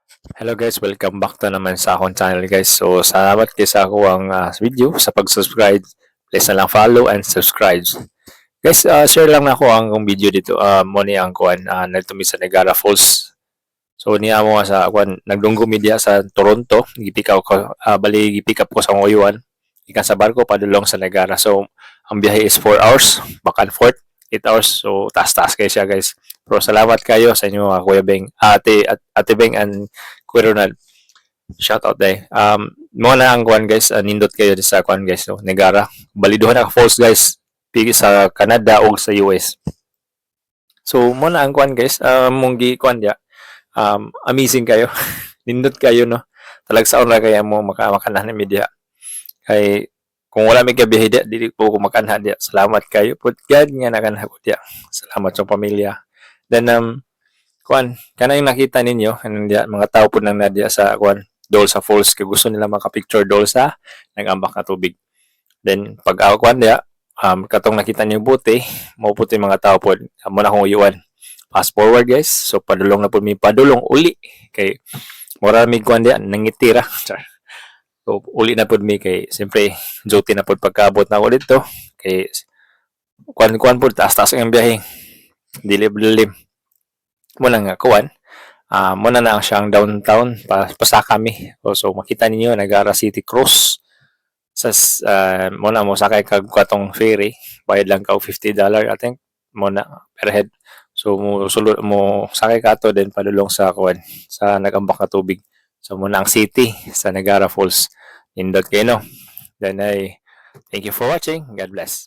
Hello guys, welcome back to naman sa akong channel guys. So, salamat kayo sa ako ang video sa pag-subscribe. Please na lang follow and subscribe. Guys, share lang na ako ang video dito. Mo ni ang kuan nagtumi sa Niagara Falls. So, niya mo sa kuan nagdunggo media sa Toronto. Gipick up ko bali gipick up ko sa Ngoyuan. Ikan sa barko padulong sa Niagara. So, ang biyahe is 4 hours, back and forth 8 hours. So, taas-taas kayo siya guys. Pero salamat kayo sa inyo Kuya Beng, Ate Beng and Kuya Ronald. Shout out day. Mo na ang kuan guys, nindot kayo sa kuan guys, no, Niagara. Baliduhan na falls guys, pigi sa Canada o sa US. So mo na ang kuan guys, mong gi kuan dia. Amazing kayo. Nindot kayo no. Talagsaon ra kaya mo makanan ni media. Kay kung wala may kabiyahe dia, dili po ko makanha dia. Salamat kayo. Put God nga nakanha ko dia. Salamat sa pamilya. Then kuan kanang nakita ninyo anong dia mga tao po nang nadia sa kuan Dolsa Falls kay gusto nila maka-picture dol sa nagambak na tubig. Then pag kuan dia katong nakita niyo buti, mao puti mga tao po amo na kong uyuan. Fast forward guys. So padulong na po mi padulong uli kay mura mi kuan dia nangitira. So uli na po mi kay siyempre duty na po pagkaabot na ko dito kay kuan po taas-taas ang biyahe. Dilim-dilim mo na nga kuan muna na siyang downtown pasa kami so makita ninyo Niagara City Cruise sa muna mo sakay kag katong ferry bayad lang ka $50 I think muna per head so mo sulod mo sakay kato then padulong sa kuan sa nagambak na tubig so muna ang city sa Niagara Falls indot kayo no then ay thank you for watching. God bless.